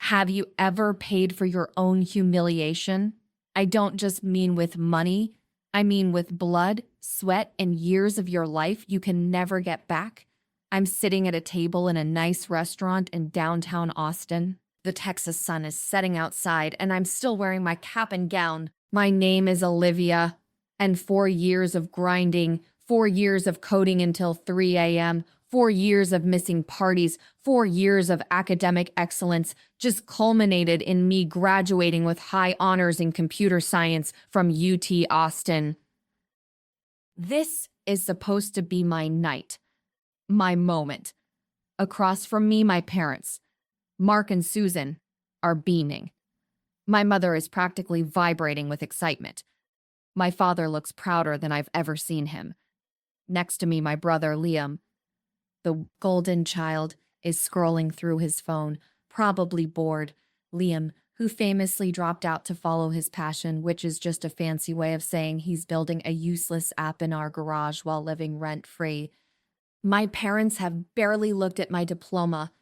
Have you ever paid for your own humiliation? I don't just mean with money. I mean with blood, sweat, and years of your life you can never get back. I'm sitting at a table in a nice restaurant in downtown Austin. The Texas sun is setting outside, and I'm still wearing my cap and gown. My name is Olivia, and 4 years of grinding, 4 years of coding until 3 a.m., 4 years of missing parties, 4 years of academic excellence just culminated in me graduating with high honors in computer science from UT Austin. This is supposed to be my night, my moment. Across from me, my parents, Mark and Susan, are beaming. My mother is practically vibrating with excitement. My father looks prouder than I've ever seen him. Next to me, my brother, Liam, the golden child, is scrolling through his phone, probably bored. Liam, who famously dropped out to follow his passion, which is just a fancy way of saying he's building a useless app in our garage while living rent-free. My parents have barely looked at my diploma.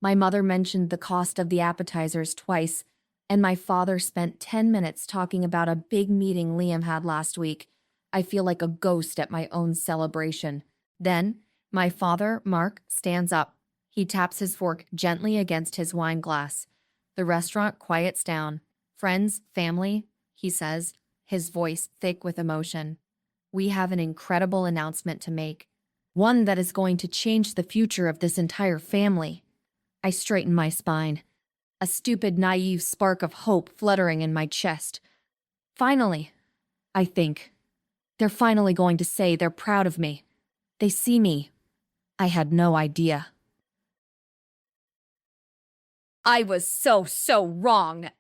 My mother mentioned the cost of the appetizers twice, and my father spent 10 minutes talking about a big meeting Liam had last week. I feel like a ghost at my own celebration. Then, my father, Mark, stands up. He taps his fork gently against his wine glass. The restaurant quiets down. "Friends, family," he says, his voice thick with emotion. "We have an incredible announcement to make. One that is going to change the future of this entire family." I straighten my spine, a stupid, naive spark of hope fluttering in my chest. Finally, I think. They're finally going to say they're proud of me. They see me. I had no idea. I was so wrong.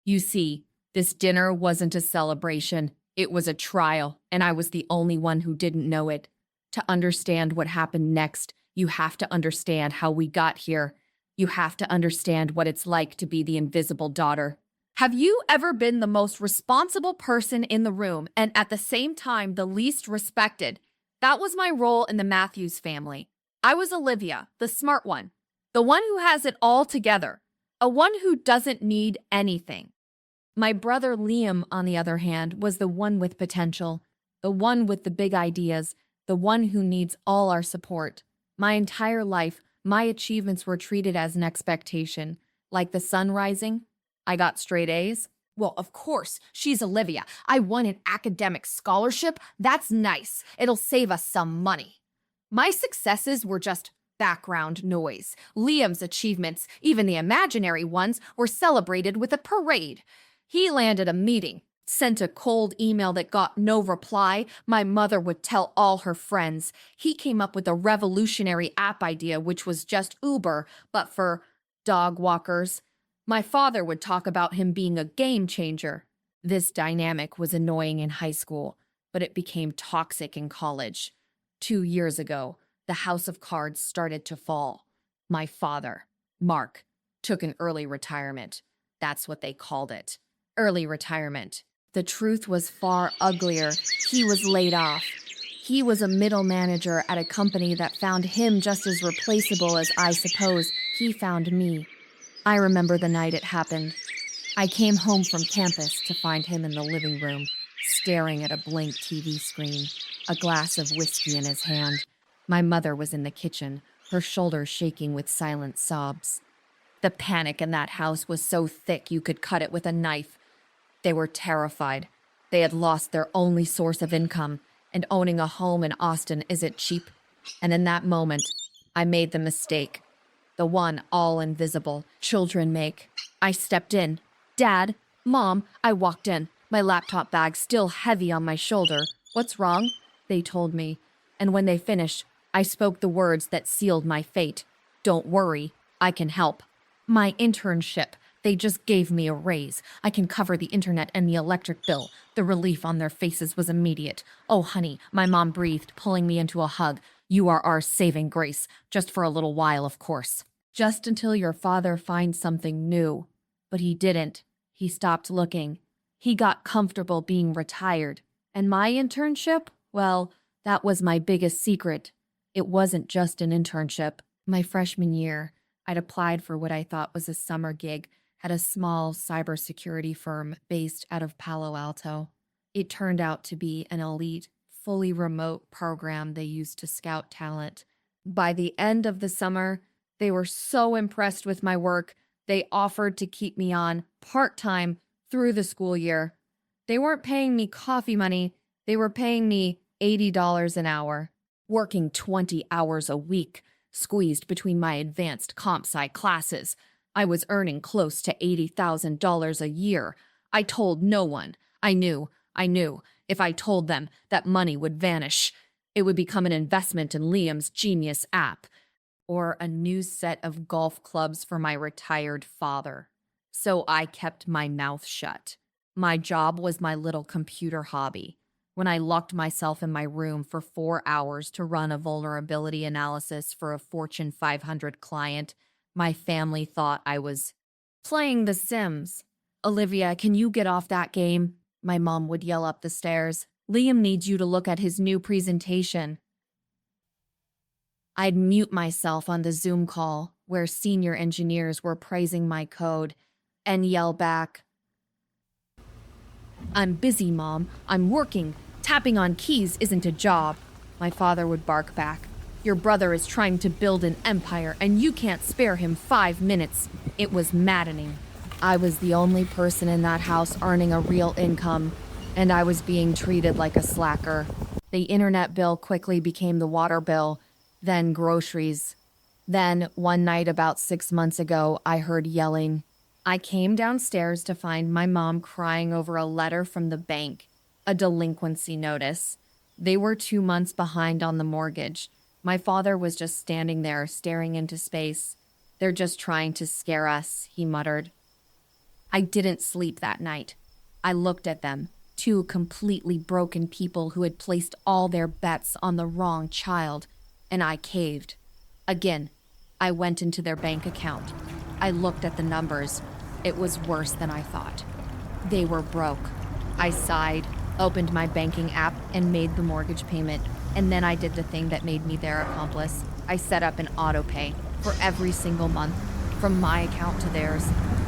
You see, this dinner wasn't a celebration. It was a trial, and I was the only one who didn't know it. To understand what happened next, you have to understand how we got here. You have to understand what it's like to be the invisible daughter. Have you ever been the most responsible person in the room and at the same time the least respected? That was my role in the Matthews family. I was Olivia, the smart one, the one who has it all together, a one who doesn't need anything. My brother Liam, on the other hand, was the one with potential, the one with the big ideas, the one who needs all our support. My entire life, my achievements were treated as an expectation, like the sun rising. I got straight A's. Well, of course, she's Olivia. I won an academic scholarship. That's nice. It'll save us some money. My successes were just background noise. Liam's achievements, even the imaginary ones, were celebrated with a parade. He landed a meeting, sent a cold email that got no reply. My mother would tell all her friends. He came up with a revolutionary app idea, which was just Uber, but for dog walkers. My father would talk about him being a game changer. This dynamic was annoying in high school, but it became toxic in college. 2 years ago, the house of cards started to fall. My father, Mark, took an early retirement. That's what they called it. Early retirement. The truth was far uglier. He was laid off. He was a middle manager at a company that found him just as replaceable as I suppose he found me. I remember the night it happened. I came home from campus to find him in the living room, staring at a blank TV screen, a glass of whiskey in his hand. My mother was in the kitchen, her shoulders shaking with silent sobs. The panic in that house was so thick you could cut it with a knife. They were terrified. They had lost their only source of income, and owning a home in Austin isn't cheap. And in that moment, I made the mistake. The one all invisible children make. I stepped in. "Dad, Mom," I walked in, my laptop bag still heavy on my shoulder. "What's wrong?" they told me. And when they finished, I spoke the words that sealed my fate. "Don't worry, I can help." My internship. They just gave me a raise. I can cover the internet and the electric bill. The relief on their faces was immediate. "Oh, honey," my mom breathed, pulling me into a hug. "You are our saving grace. Just for a little while, of course. Just until your father finds something new." But he didn't. He stopped looking. He got comfortable being retired. And my internship? Well, that was my biggest secret. It wasn't just an internship. My freshman year, I'd applied for what I thought was a summer gig, at a small cybersecurity firm based out of Palo Alto. It turned out to be an elite, fully remote program they used to scout talent. By the end of the summer, they were so impressed with my work, they offered to keep me on part-time through the school year. They weren't paying me coffee money, they were paying me $80 an hour, working 20 hours a week, squeezed between my advanced comp sci classes. I was earning close to $80,000 a year. I told no one. I knew. If I told them, that money would vanish. It would become an investment in Liam's genius app, or a new set of golf clubs for my retired father. So I kept my mouth shut. My job was my little computer hobby. When I locked myself in my room for 4 hours to run a vulnerability analysis for a Fortune 500 client, my family thought I was playing The Sims. "Olivia, can you get off that game?" my mom would yell up the stairs. "Liam needs you to look at his new presentation." I'd mute myself on the Zoom call where senior engineers were praising my code and yell back, "I'm busy, Mom. I'm working. Tapping on keys isn't a job." My father would bark back, "Your brother is trying to build an empire and you can't spare him 5 minutes." It was maddening. I was the only person in that house earning a real income, and I was being treated like a slacker. The internet bill quickly became the water bill, then groceries. Then, one night about 6 months ago, I heard yelling. I came downstairs to find my mom crying over a letter from the bank, a delinquency notice. They were 2 months behind on the mortgage. My father was just standing there, staring into space. "They're just trying to scare us," he muttered. I didn't sleep that night. I looked at them, 2 completely broken people who had placed all their bets on the wrong child, and I caved. Again, I went into their bank account. I looked at the numbers. It was worse than I thought. They were broke. I sighed, opened my banking app, and made the mortgage payment. And then I did the thing that made me their accomplice. I set up an auto pay for every single month, from my account to theirs.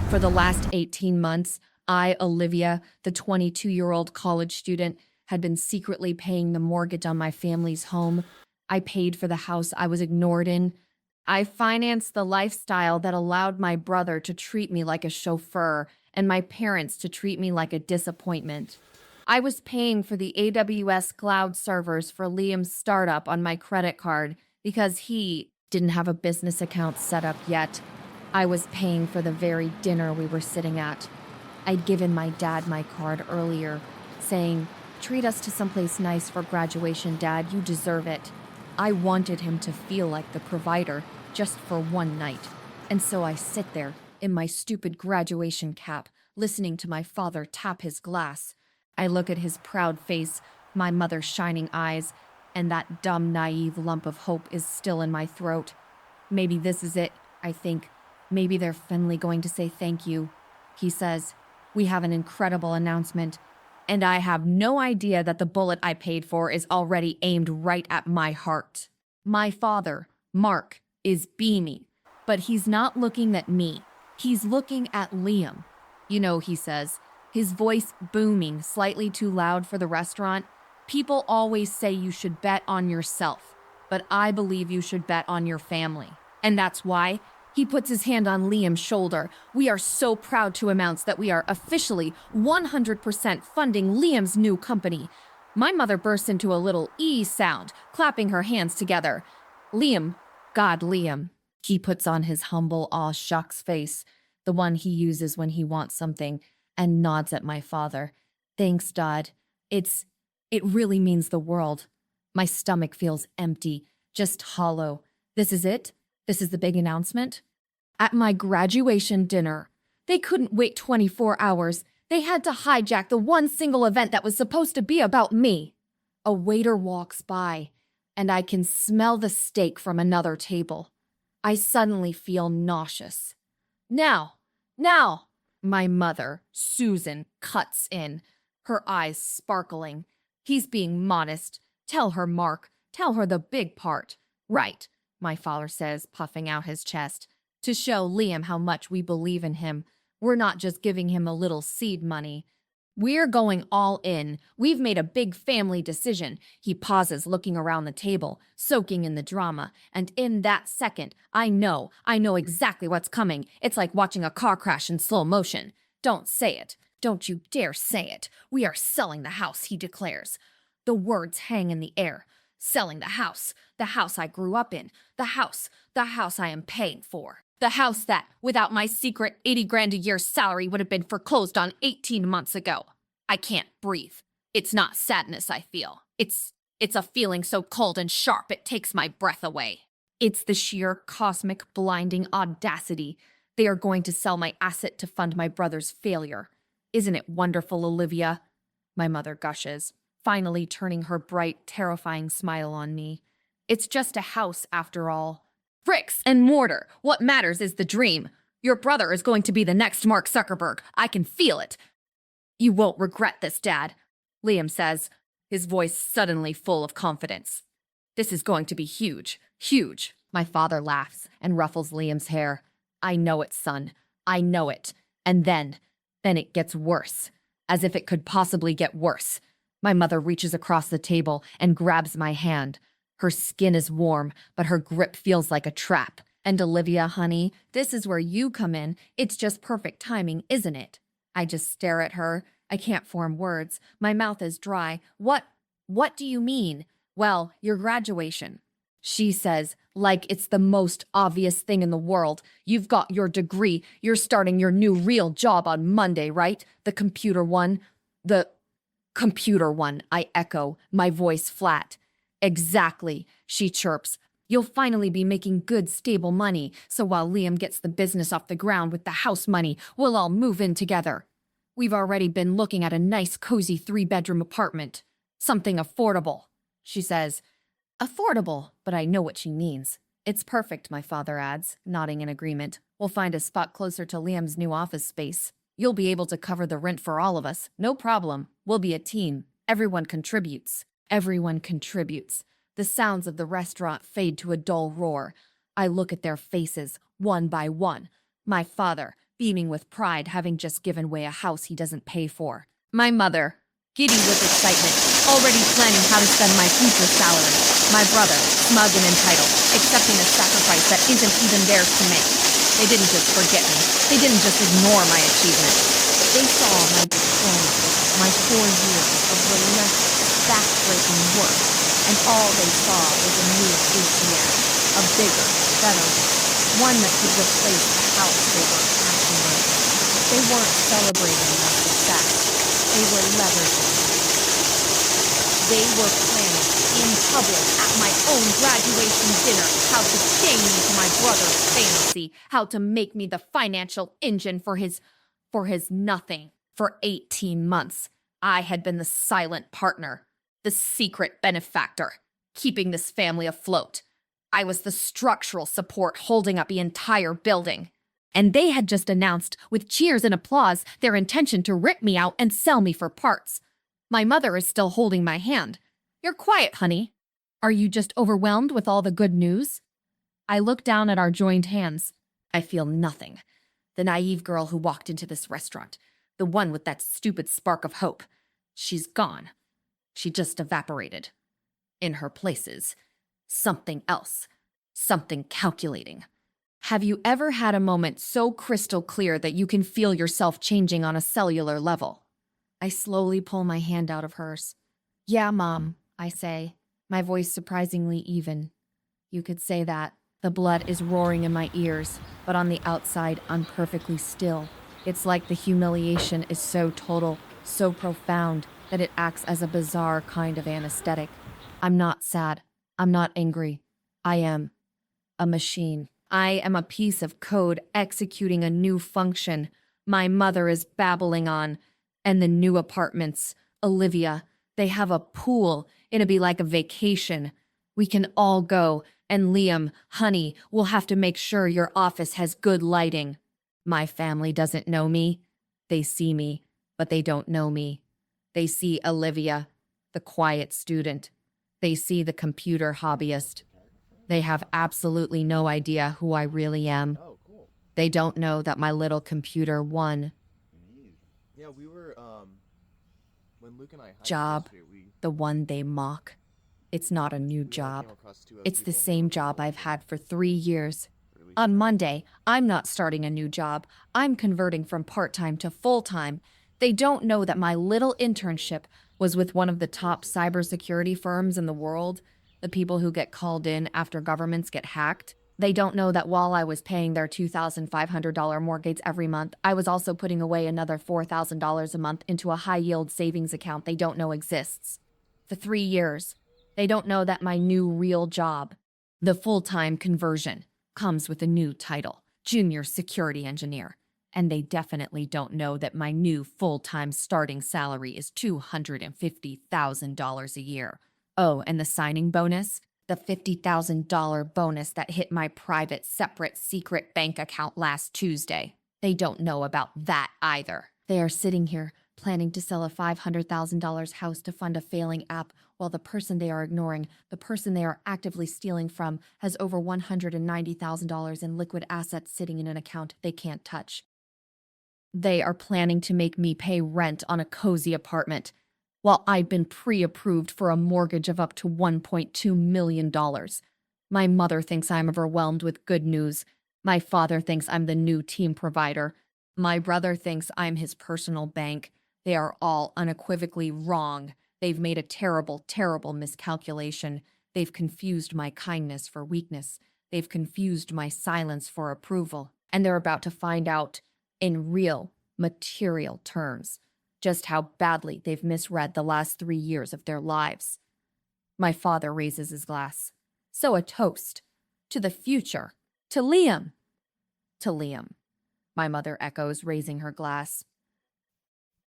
For the last 18 months, I, Olivia, the 22-year-old college student, had been secretly paying the mortgage on my family's home. I paid for the house I was ignored in. I financed the lifestyle that allowed my brother to treat me like a chauffeur and my parents to treat me like a disappointment. I was paying for the AWS cloud servers for Liam's startup on my credit card because he didn't have a business account set up yet. I was paying for the very dinner we were sitting at. I'd given my dad my card earlier, saying, "Treat us to someplace nice for graduation, Dad. You deserve it." I wanted him to feel like the provider just for one night. And so I sit there in my stupid graduation cap, listening to my father tap his glass. I look at his proud face, my mother's shining eyes, and that dumb, naive lump of hope is still in my throat. Maybe this is it, I think. Maybe they're finally going to say thank you. He says, "We have an incredible announcement." And I have no idea that the bullet I paid for is already aimed right at my heart. My father, Mark, is beaming, but he's not looking at me. He's looking at Liam. "You know," he says, his voice booming slightly too loud for the restaurant, "people always say you should bet on yourself, but I believe you should bet on your family. And that's why." He puts his hand on Liam's shoulder. "We are so proud to announce that we are officially 100% funding Liam's new company." My mother bursts into a little "ee" sound, clapping her hands together. "Liam, God, Liam." He puts on his humble aw shucks face, the one he uses when he wants something, and nods at my father. "Thanks, Dad. It really means the world." My stomach feels empty, just hollow. This is it? This is the big announcement? At my graduation dinner. They couldn't wait 24 hours. They had to hijack the one single event that was supposed to be about me. A waiter walks by, and I can smell the steak from another table. I suddenly feel nauseous. Now, my mother, Susan, cuts in, her eyes sparkling. "He's being modest. Tell her, Mark. Tell her the big part." "Right," my father says, puffing out his chest, "to show Liam how much we believe in him. We're not just giving him a little seed money. We're going all in. We've made a big family decision. He pauses, looking around the table, soaking in the drama. And in that second, I know exactly what's coming. It's like watching a car crash in slow motion. Don't say it. Don't you dare say it. We are selling the house, he declares. The words hang in the air. Selling the house I grew up in, the house I am paying for. The house that, without my secret 80 grand a year salary, would have been foreclosed on 18 months ago. I can't breathe. It's not sadness I feel. It's a feeling so cold and sharp it takes my breath away. It's the sheer cosmic blinding audacity. They are going to sell my asset to fund my brother's failure. Isn't it wonderful, Olivia? My mother gushes, finally turning her bright, terrifying smile on me. It's just a house, after all. Bricks and mortar. What matters is the dream. Your brother is going to be the next Mark Zuckerberg. I can feel it. You won't regret this, Dad, Liam says, his voice suddenly full of confidence. This is going to be huge, huge. My father laughs and ruffles Liam's hair. I know it, son. I know it. And then it gets worse. As if it could possibly get worse. My mother reaches across the table and grabs my hand. Her skin is warm, but her grip feels like a trap. And Olivia, honey, this is where you come in. It's just perfect timing, isn't it? I just stare at her. I can't form words. My mouth is dry. What do you mean? Well, your graduation. She says, like it's the most obvious thing in the world. You've got your degree. You're starting your new real job on Monday, right? The computer one, I echo, my voice flat. Exactly, she chirps. You'll finally be making good, stable money, so while Liam gets the business off the ground with the house money, we'll all move in together. We've already been looking at a nice, cozy 3-bedroom apartment. Something affordable, she says. Affordable, but I know what she means. It's perfect, my father adds, nodding in agreement. We'll find a spot closer to Liam's new office space. You'll be able to cover the rent for all of us. No problem. We'll be a team. Everyone contributes. Everyone contributes. The sounds of the restaurant fade to a dull roar. I look at their faces, one by one. My father, beaming with pride, having just given away a house he doesn't pay for. My mother, giddy with excitement, already planning how to spend my future salary. My brother, smug and entitled, accepting a sacrifice that isn't even theirs to make. They didn't just forget me. They didn't just ignore my achievements. They saw my diploma, my 4 years of relentless, back-breaking work, and all they saw was a new ATM, a bigger, better one that could replace the house they were cashing in. They weren't celebrating my success. They were leveraging. They were planning in public at my own graduation dinner how to chain me to my brother's fantasy, how to make me the financial engine for his nothing. For 18 months, I had been the silent partner, the secret benefactor, keeping this family afloat. I was the structural support holding up the entire building. And they had just announced, with cheers and applause, their intention to rip me out and sell me for parts. My mother is still holding my hand. You're quiet, honey. Are you just overwhelmed with all the good news? I look down at our joined hands. I feel nothing. The naive girl who walked into this restaurant, the one with that stupid spark of hope, she's gone. She just evaporated. In her places, something else, something calculating. Have you ever had a moment so crystal clear that you can feel yourself changing on a cellular level? I slowly pull my hand out of hers. Yeah, Mom, I say, my voice surprisingly even. You could say that. The blood is roaring in my ears, but on the outside, I'm perfectly still. It's like the humiliation is so total, so profound, that it acts as a bizarre kind of anesthetic. I'm not sad. I'm not angry. I am a machine. I am a piece of code executing a new function my mother is babbling on. And the new apartments, Olivia, they have a pool. It'll be like a vacation. We can all go. And Liam, honey, we'll have to make sure your office has good lighting. My family doesn't know me. They see me, but they don't know me. They see Olivia, the quiet student. They see the computer hobbyist. They have absolutely no idea who I really am. They don't know that my little computer won. Yeah, we were, when Luke and I hiked Job, yesterday, the one they mock. It's not a new we job. came across two other It's the people, and they same were job both I've had for 3 years. released On from- Monday, I'm not starting a new job. I'm converting from part-time to full-time. They don't know that my little internship was with one of the top cybersecurity firms in the world, the people who get called in after governments get hacked. They don't know that while I was paying their $2,500 mortgage every month, I was also putting away another $4,000 a month into a high-yield savings account they don't know exists. For 3 years, they don't know that my new real job, the full-time conversion, comes with a new title, Junior Security Engineer. And they definitely don't know that my new full-time starting salary is $250,000 a year. Oh, and the signing bonus? The $50,000 bonus that hit my private, separate, secret bank account last Tuesday. They don't know about that either. They are sitting here planning to sell a $500,000 house to fund a failing app while the person they are ignoring, the person they are actively stealing from, has over $190,000 in liquid assets sitting in an account they can't touch. They are planning to make me pay rent on a cozy apartment, while I've been pre-approved for a mortgage of up to $1.2 million. My mother thinks I'm overwhelmed with good news. My father thinks I'm the new team provider. My brother thinks I'm his personal bank. They are all unequivocally wrong. They've made a terrible, terrible miscalculation. They've confused my kindness for weakness. They've confused my silence for approval. And they're about to find out, in real, material terms, just how badly they've misread the last 3 years of their lives. My father raises his glass. So a toast. To the future. To Liam. To Liam. My mother echoes, raising her glass.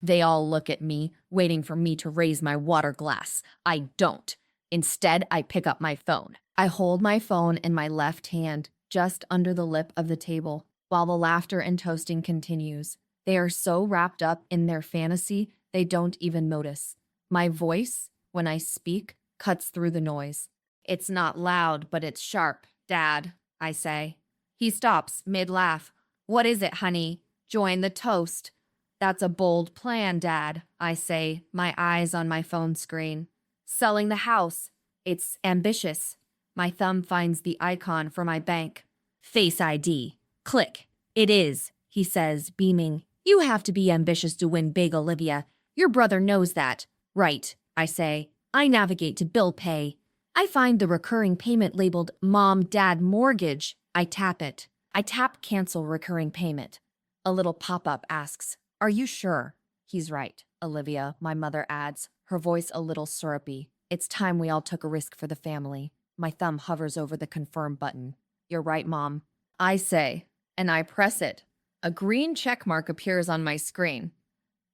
They all look at me, waiting for me to raise my water glass. I don't. Instead, I pick up my phone. I hold my phone in my left hand, just under the lip of the table, while the laughter and toasting continues. They are so wrapped up in their fantasy, they don't even notice. My voice, when I speak, cuts through the noise. It's not loud, but it's sharp, Dad, I say. He stops, mid-laugh. What is it, honey? Join the toast. That's a bold plan, Dad, I say, my eyes on my phone screen. Selling the house. It's ambitious. My thumb finds the icon for my bank. Face ID. Click. It is, he says, beaming. You have to be ambitious to win big, Olivia. Your brother knows that. Right, I say. I navigate to bill pay. I find the recurring payment labeled Mom, Dad, Mortgage. I tap it. I tap cancel recurring payment. A little pop-up asks, Are you sure? He's right, Olivia, my mother adds, her voice a little syrupy. It's time we all took a risk for the family. My thumb hovers over the confirm button. You're right, Mom. I say, and I press it. A green check mark appears on my screen.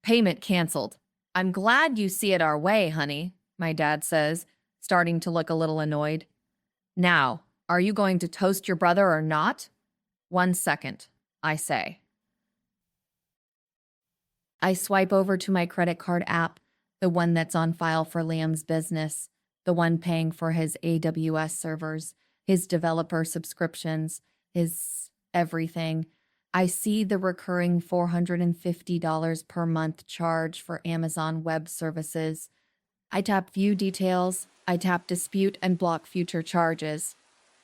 Payment canceled. I'm glad you see it our way, honey, my dad says, starting to look a little annoyed. Now, are you going to toast your brother or not? 1 second, I say. I swipe over to my credit card app, the one that's on file for Liam's business, the one paying for his AWS servers, his developer subscriptions, his everything. I see the recurring $450 per month charge for Amazon Web Services. I tap View Details. I tap Dispute and block future charges.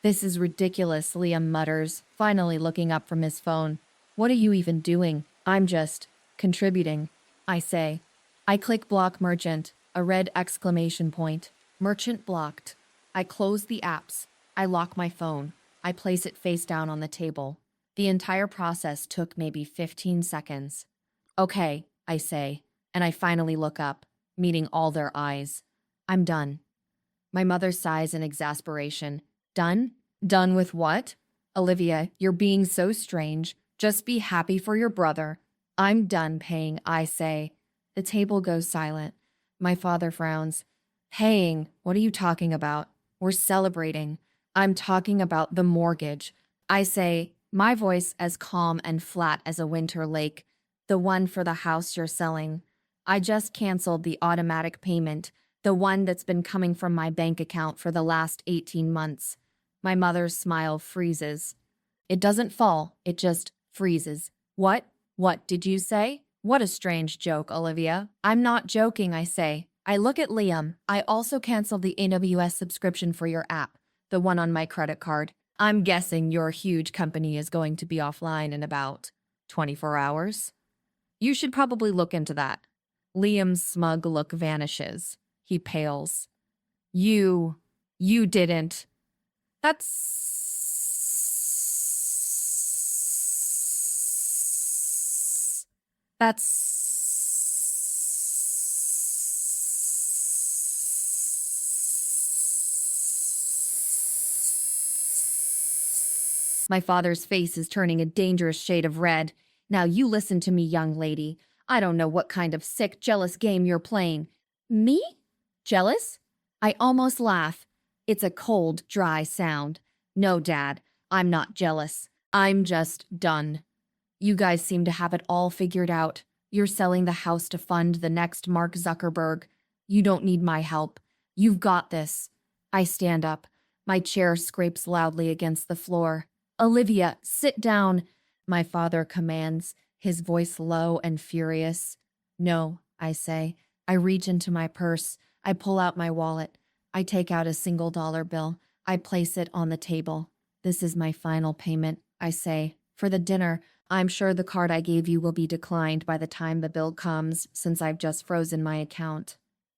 This is ridiculous, Liam mutters, finally looking up from his phone. What are you even doing? I'm just contributing, I say. I click Block Merchant, a red exclamation point. Merchant blocked. I close the apps. I lock my phone. I place it face down on the table. The entire process took maybe 15 seconds. Okay, I say, and I finally look up, meeting all their eyes. I'm done. My mother sighs in exasperation. Done? Done with what? Olivia, you're being so strange. Just be happy for your brother. I'm done paying, I say. The table goes silent. My father frowns. Paying? What are you talking about? We're celebrating. I'm talking about the mortgage. I say, my voice as calm and flat as a winter lake. The one for the house you're selling. I just canceled the automatic payment, the one that's been coming from my bank account for the last 18 months. My mother's smile freezes. It doesn't fall, it just freezes. What? What did you say? What a strange joke, Olivia. I'm not joking, I say. I look at Liam. I also canceled the AWS subscription for your app, the one on my credit card. I'm guessing your huge company is going to be offline in about 24 hours. You should probably look into that. Liam's smug look vanishes. He pales. You didn't. That's My father's face is turning a dangerous shade of red. Now you listen to me, young lady. I don't know what kind of sick, jealous game you're playing. Me? Jealous? I almost laugh. It's a cold, dry sound. No, Dad, I'm not jealous. I'm just done. You guys seem to have it all figured out. You're selling the house to fund the next Mark Zuckerberg. You don't need my help. You've got this. I stand up. My chair scrapes loudly against the floor. Olivia, sit down, my father commands, his voice low and furious. No, I say. I reach into my purse. I pull out my wallet. I take out a $1 bill. I place it on the table. This is my final payment, I say. For the dinner, I'm sure the card I gave you will be declined by the time the bill comes, since I've just frozen my account.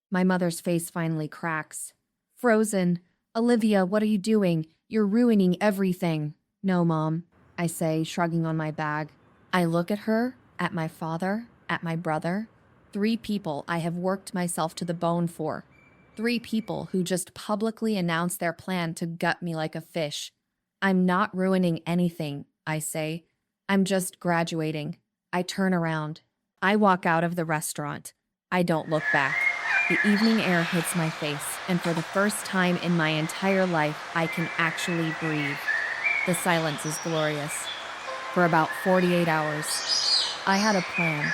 My mother's face finally cracks. Frozen? Olivia, what are you doing? You're ruining everything. No, Mom, I say, shrugging on my bag. I look at her, at my father, at my brother. 3 people I have worked myself to the bone for. 3 people who just publicly announced their plan to gut me like a fish. I'm not ruining anything, I say. I'm just graduating. I turn around. I walk out of the restaurant. I don't look back. The evening air hits my face, and for the first time in my entire life, I can actually breathe. The silence is glorious. For about 48 hours, I had a plan.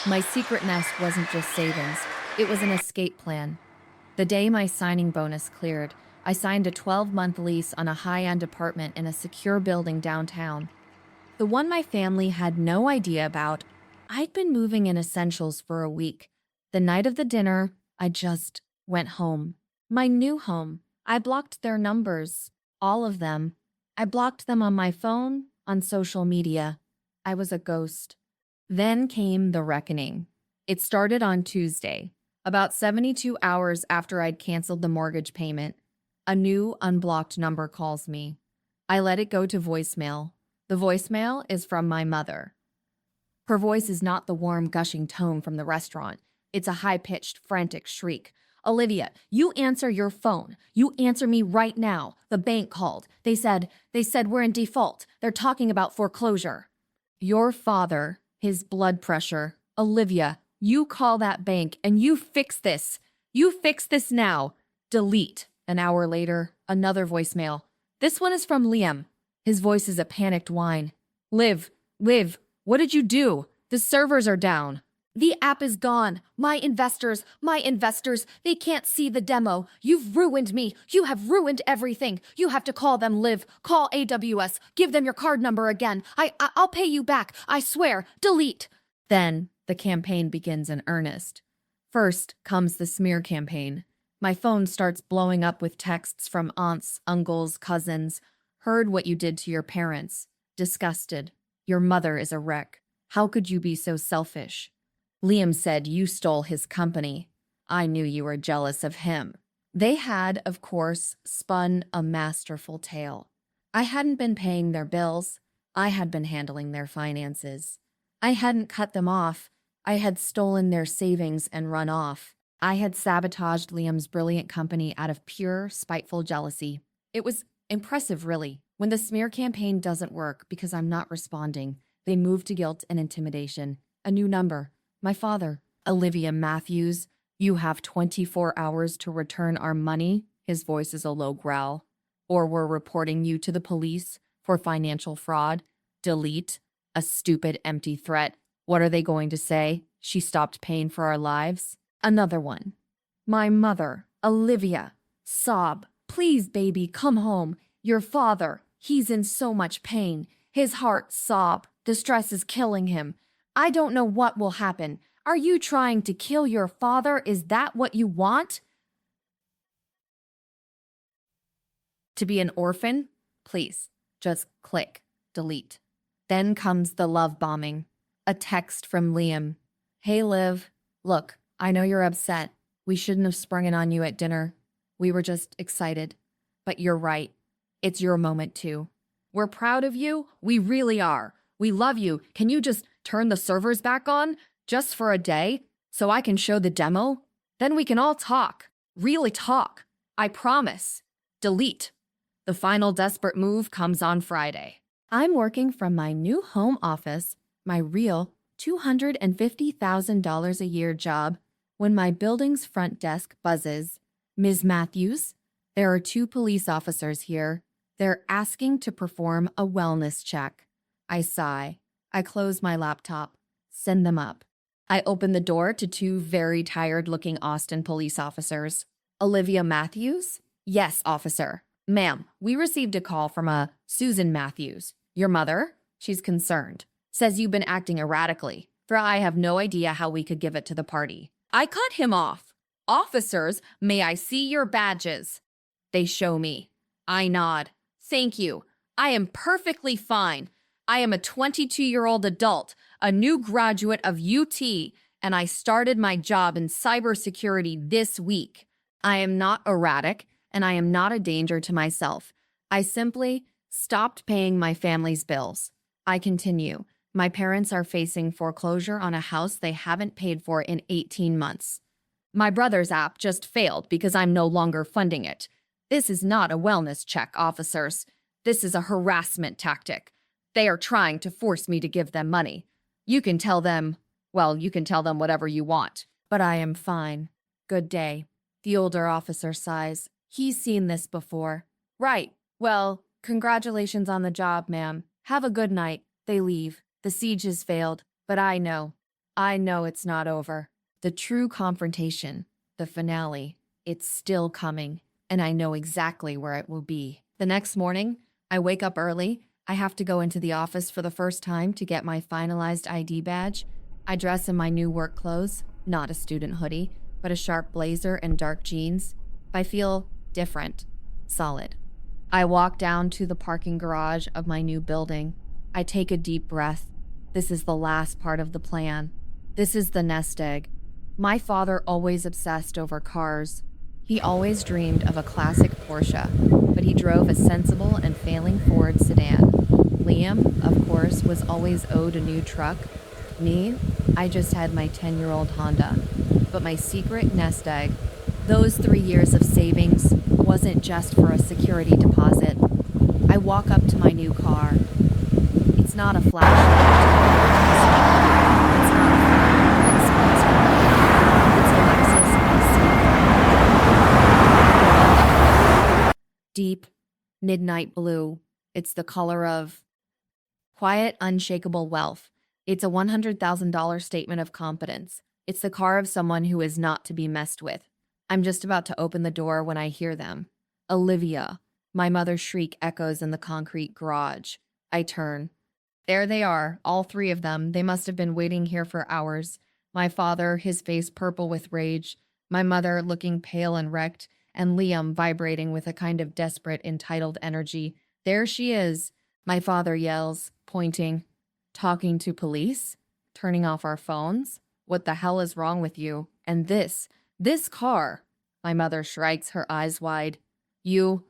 My secret nest wasn't just savings. It was an escape plan. The day my signing bonus cleared, I signed a 12-month lease on a high-end apartment in a secure building downtown. The one my family had no idea about. I'd been moving in essentials for a week. The night of the dinner, I just went home. My new home. I blocked their numbers. All of them. I blocked them on my phone, on social media. I was a ghost. Then came the reckoning. It started on Tuesday, about 72 hours after I'd canceled the mortgage payment. A new unblocked number calls me. I let it go to voicemail. The voicemail is from my mother. Her voice is not the warm, gushing tone from the restaurant. It's a high-pitched, frantic shriek. Olivia, you answer your phone. You answer me right now. The bank called. They said we're in default. They're talking about foreclosure. Your father, his blood pressure. Olivia, you call that bank and you fix this. You fix this now. Delete. An hour later, another voicemail. This one is from Liam. His voice is a panicked whine. Liv, what did you do? The servers are down. The app is gone. My investors, they can't see the demo. You've ruined me. You have ruined everything. You have to call them, Liv. Call AWS. Give them your card number again. I'll pay you back. I swear. Delete. Then the campaign begins in earnest. First comes the smear campaign. My phone starts blowing up with texts from aunts, uncles, cousins. Heard what you did to your parents. Disgusted. Your mother is a wreck. How could you be so selfish? Liam said you stole his company. I knew you were jealous of him. They had, of course, spun a masterful tale. I hadn't been paying their bills. I had been handling their finances. I hadn't cut them off. I had stolen their savings and run off. I had sabotaged Liam's brilliant company out of pure, spiteful jealousy. It was impressive, really. When the smear campaign doesn't work because I'm not responding, they move to guilt and intimidation. A new number. My father. Olivia Matthews, you have 24 hours to return our money. His voice is a low growl. Or we're reporting you to the police for financial fraud. Delete. A stupid, empty threat. What are they going to say? She stopped paying for our lives? Another one. My mother, Olivia. Sob. Please, baby, come home. Your father, he's in so much pain. His heart. Sob. The stress is killing him. I don't know what will happen. Are you trying to kill your father? Is that what you want? To be an orphan? Please, just click delete. Then comes the love bombing. A text from Liam. Hey, Liv. Look, I know you're upset. We shouldn't have sprung it on you at dinner. We were just excited. But you're right. It's your moment, too. We're proud of you. We really are. We love you. Can you just turn the servers back on? Just for a day? So I can show the demo? Then we can all talk. Really talk. I promise. Delete. The final desperate move comes on Friday. I'm working from my new home office, my real $250,000 a year job, when my building's front desk buzzes. Ms. Matthews, there are 2 police officers here. They're asking to perform a wellness check. I sigh. I close my laptop. Send them up. I open the door to 2 very tired-looking Austin police officers. Olivia Matthews? Yes, officer. Ma'am, we received a call from a Susan Matthews. Your mother? She's concerned. Says you've been acting erratically. For I have no idea how we could give it to the party. I cut him off. Officers, may I see your badges? They show me. I nod. Thank you. I am perfectly fine. I am a 22-year-old adult, a new graduate of UT, and I started my job in cybersecurity this week. I am not erratic, and I am not a danger to myself. I simply stopped paying my family's bills. I continue. My parents are facing foreclosure on a house they haven't paid for in 18 months. My brother's app just failed because I'm no longer funding it. This is not a wellness check, officers. This is a harassment tactic. They are trying to force me to give them money. You can tell them whatever you want. But I am fine. Good day. The older officer sighs. He's seen this before. Right. Well, congratulations on the job, ma'am. Have a good night. They leave. The siege has failed. But I know it's not over. The true confrontation, the finale, it's still coming. And I know exactly where it will be. The next morning, I wake up early. I have to go into the office for the first time to get my finalized ID badge. I dress in my new work clothes, not a student hoodie, but a sharp blazer and dark jeans. I feel different, solid. I walk down to the parking garage of my new building. I take a deep breath. This is the last part of the plan. This is the nest egg. My father always obsessed over cars. He always dreamed of a classic Porsche, but he drove a sensible and failing Ford sedan. Liam, of course, was always owed a new truck. Me, I just had my 10-year-old Honda. But my secret nest egg, those 3 years of savings, wasn't just for a security deposit. I walk up to my new car. It's not a flashy. It's not a Lexus. Deep, midnight blue. It's the color of quiet, unshakable wealth. It's a $100,000 statement of competence. It's the car of someone who is not to be messed with. I'm just about to open the door when I hear them. Olivia. My mother's shriek echoes in the concrete garage. I turn. There they are, all 3 of them. They must have been waiting here for hours. My father, his face purple with rage. My mother looking pale and wrecked. And Liam vibrating with a kind of desperate, entitled energy. There she is. My father yells, pointing. Talking to police? Turning off our phones? What the hell is wrong with you? And this car. My mother shrieks, her eyes wide. You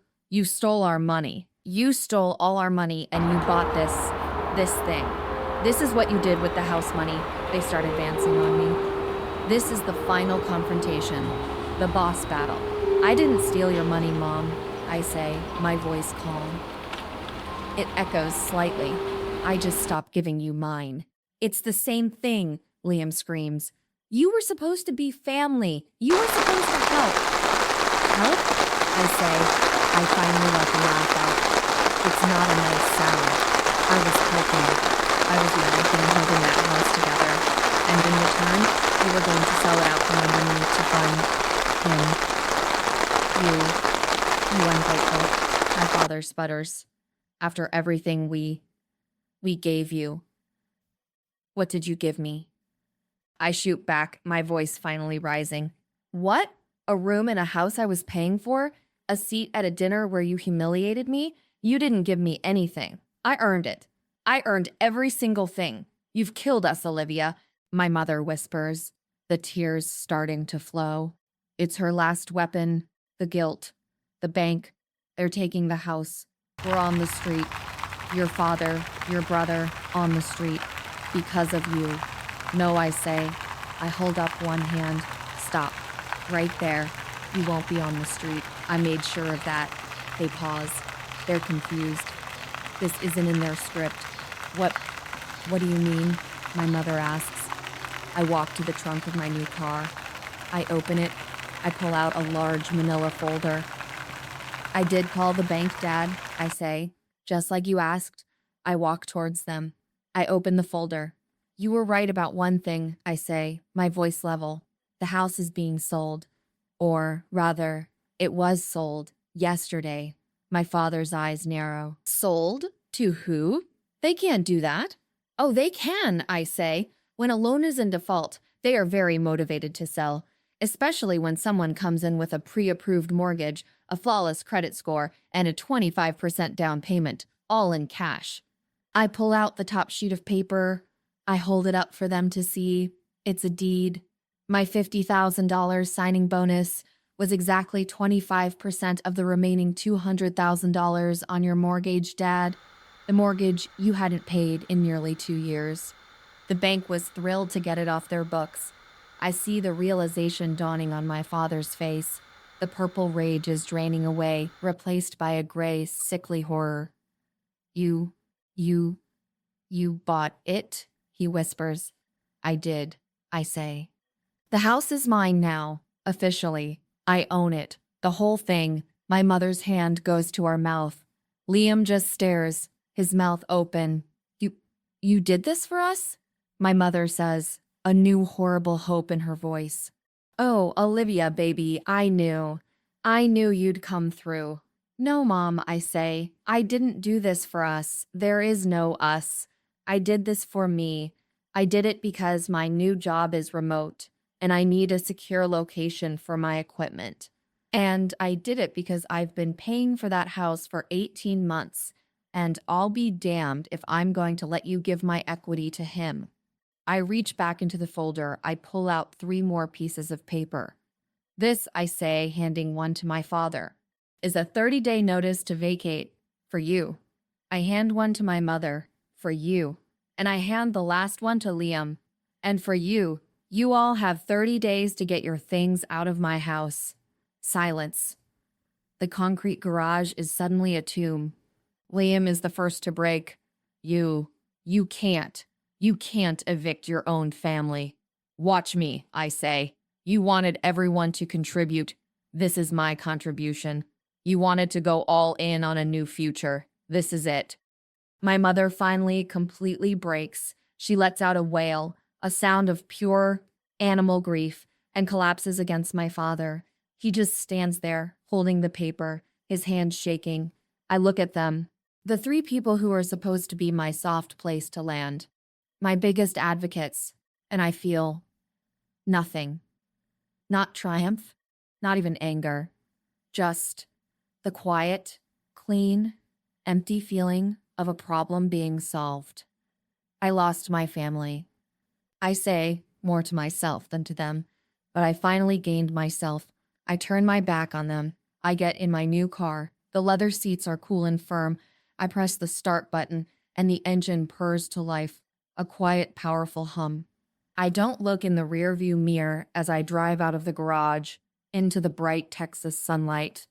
stole our money. You stole all our money and you bought this thing. This is what you did with the house money. They start advancing on me. This is the final confrontation. The boss battle. I didn't steal your money, Mom, I say, my voice calm. It echoes slightly. I just stopped giving you mine. It's the same thing, Liam screams. You were supposed to be family. You were supposed to help. Help? I say. I finally let the laugh out. It's not a nice sound. I was helping. I was the only thing holding that house together. And in return, you were going to sell it out from under me to fund him. You ungrateful. My father sputters. After everything we gave you. What did you give me? I shoot back, my voice finally rising. What? A room in a house I was paying for? A seat at a dinner where you humiliated me? You didn't give me anything. I earned it. I earned every single thing. You've killed us, Olivia, my mother whispers, the tears starting to flow. It's her last weapon, the guilt. The bank. They're taking the house. We're on the street. Your father, your brother, on the street. Because of you. No, I say. I hold up one hand. Stop. Right there. You won't be on the street. I made sure of that. They pause. They're confused. This isn't in their script. What do you mean? My mother asks. I walk to the trunk of my new car. I open it. I pull out a large manila folder. I did call the bank, Dad, I say. Just like you asked. I walk towards them. I open the folder. You were right about one thing, I say, my voice level. The house is being sold. Or, rather, it was sold yesterday. My father's eyes narrow. Sold? To who? They can't do that. Oh, they can, I say. When a loan is in default, they are very motivated to sell, especially when someone comes in with a pre-approved mortgage, a flawless credit score, and a 25% down payment, all in cash. I pull out the top sheet of paper. I hold it up for them to see. It's a deed. My $50,000 signing bonus was exactly 25% of the remaining $200,000 on your mortgage, Dad. The mortgage you hadn't paid in nearly 2 years. The bank was thrilled to get it off their books. I see the realization dawning on my father's face. The purple rage is draining away, replaced by a gray, sickly horror. You bought it? He whispers. I did, I say. The house is mine now, officially. I own it. The whole thing. My mother's hand goes to our mouth. Liam just stares, his mouth open. You did this for us? My mother says, a new horrible hope in her voice. Oh, Olivia, baby, I knew. I knew you'd come through. No, Mom, I say. I didn't do this for us. There is no us. I did this for me. I did it because my new job is remote, and I need a secure location for my equipment. And I did it because I've been paying for that house for 18 months, and I'll be damned if I'm going to let you give my equity to him. I reach back into the folder. I pull out 3 more pieces of paper. This, I say, handing one to my father, is a 30-day notice to vacate. For you. I hand one to my mother. For you. And I hand the last one to Liam. And for you. You all have 30 days to get your things out of my house. Silence. The concrete garage is suddenly a tomb. Liam is the first to break. You can't evict your own family. Watch me, I say. You wanted everyone to contribute. This is my contribution. You wanted to go all in on a new future. This is it. My mother finally completely breaks. She lets out a wail, a sound of pure animal grief, and collapses against my father. He just stands there, holding the paper, his hands shaking. I look at them, the 3 people who are supposed to be my soft place to land, my biggest advocates, and I feel nothing. Not triumph, not even anger, just the quiet, clean, empty feeling of a problem being solved. I lost my family. I say, more to myself than to them, but I finally gained myself. I turn my back on them. I get in my new car. The leather seats are cool and firm. I press the start button, and the engine purrs to life, a quiet, powerful hum. I don't look in the rearview mirror as I drive out of the garage into the bright Texas sunlight.